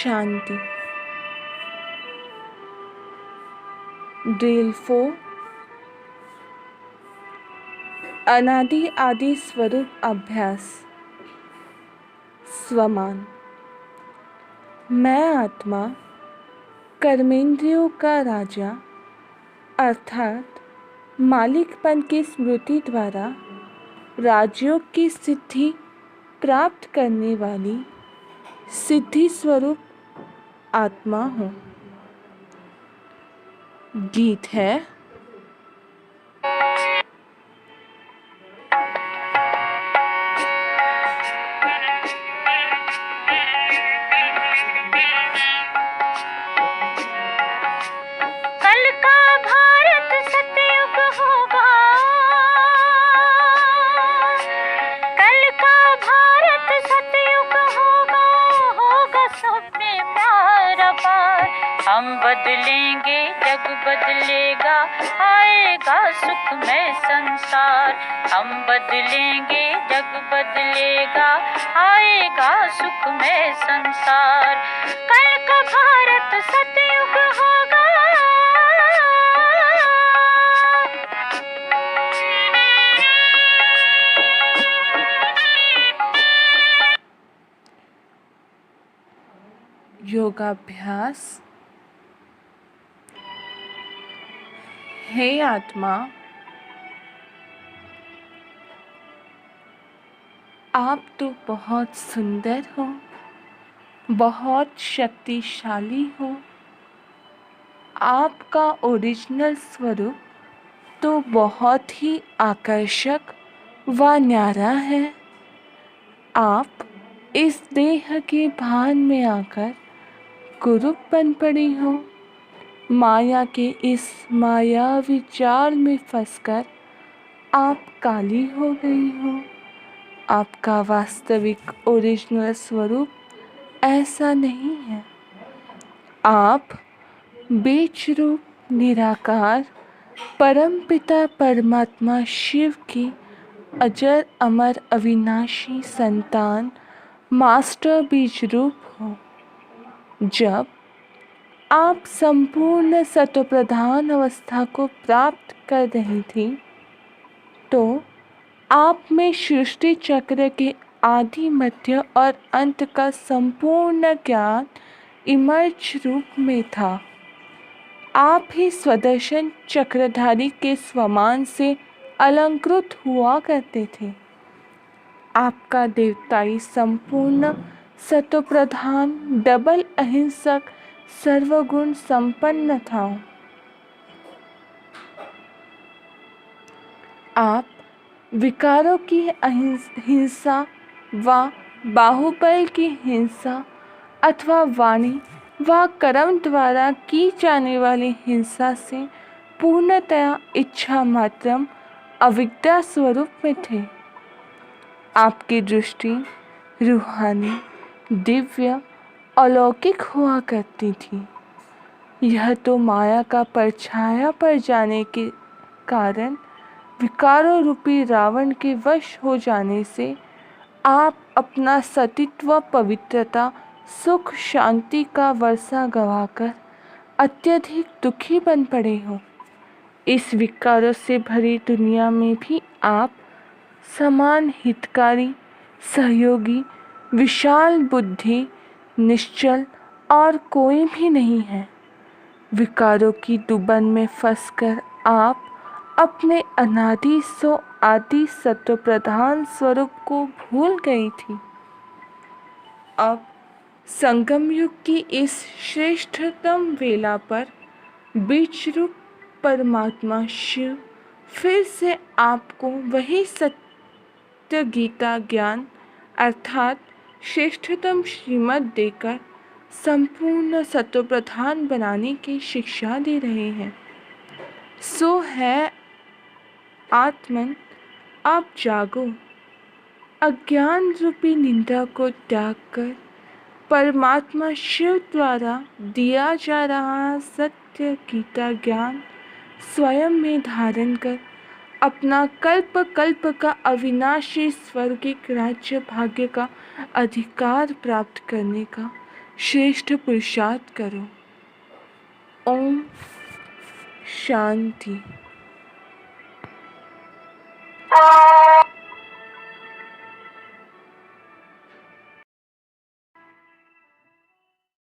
शांति। Drill 4 अनादि आदि स्वरूप अभ्यास। स्वमान। मैं आत्मा कर्मेंद्रियों का राजा अर्थात मालिकपन की स्मृति द्वारा राजयोग की सिद्धि प्राप्त करने वाली सिद्धि स्वरूप आत्मा हूँ। गीत है। कल का भारत सतयुग होगा, कल का भारत सतयुग होगा, होगा सब में प्यार अपार। हम बदलेंगे जग बदलेगा, आएगा सुख में संसार। हम बदलेंगे जग बदलेगा, आएगा सुख में संसार। कल का भारत सतयुग होगा। योगाभ्यास। हे आत्मा, आप तो बहुत सुंदर हो, बहुत शक्तिशाली हो। आपका ओरिजिनल स्वरूप तो बहुत ही आकर्षक व न्यारा है। आप इस देह के भान में आकर कुरूप बन पड़ी हो। माया के इस माया विचार में फंसकर आप काली हो गई हो। आपका वास्तविक ओरिजिनल स्वरूप ऐसा नहीं है। आप बीज रूप निराकार परमपिता परमात्मा शिव की अजर अमर अविनाशी संतान मास्टर बीज रूप हो। जब आप संपूर्ण सत्वप्रधान अवस्था को प्राप्त कर रही थी तो आप में सृष्टि चक्र के आदि मध्य और अंत का संपूर्ण ज्ञान इमर्ज रूप में था। आप ही स्वदर्शन चक्रधारी के स्वमान से अलंकृत हुआ करते थे। आपका देवताई संपूर्ण सत्वप्रधान डबल अहिंसक सर्वगुण संपन्न था। आप विकारों की हिंसा व बाहुबल की हिंसा अथवा वाणी व कर्म द्वारा की जाने वाली हिंसा से पूर्णतया इच्छा मात्रम अविद्या स्वरूप में थे। आपकी दृष्टि रूहानी, दिव्य, अलौकिक हुआ करती थी। यह तो माया का परछाया पर जाने के कारण विकारों रूपी रावण के वश हो जाने से आप अपना सतीत्व, पवित्रता, सुख, शांति का वर्षा गवाकर अत्यधिक दुखी बन पड़े हो। इस विकारों से भरी दुनिया में भी आप समान हितकारी, सहयोगी, विशाल बुद्धि, निश्चल और कोई भी नहीं है। विकारों की दुबन में फंसकर आप अपने अनादि सो आदि सत्व प्रधान स्वरूप को भूल गई थी। अब संगम युग की इस श्रेष्ठतम वेला पर बीज रूप परमात्मा शिव फिर से आपको वही सत्य गीता ज्ञान अर्थात श्रेष्ठतम श्रीमत देकर संपूर्ण सत्व प्रधान बनाने की शिक्षा दे रहे हैं। सो है आत्मन, आप जागो। अज्ञान रूपी निंदा को त्याग कर परमात्मा शिव द्वारा दिया जा रहा सत्य गीता ज्ञान स्वयं में धारण कर अपना कल्प कल्प का अविनाशी स्वर्गिक राज्य भाग्य का अधिकार प्राप्त करने का श्रेष्ठ पुरुषार्थ करो। ओम शांति।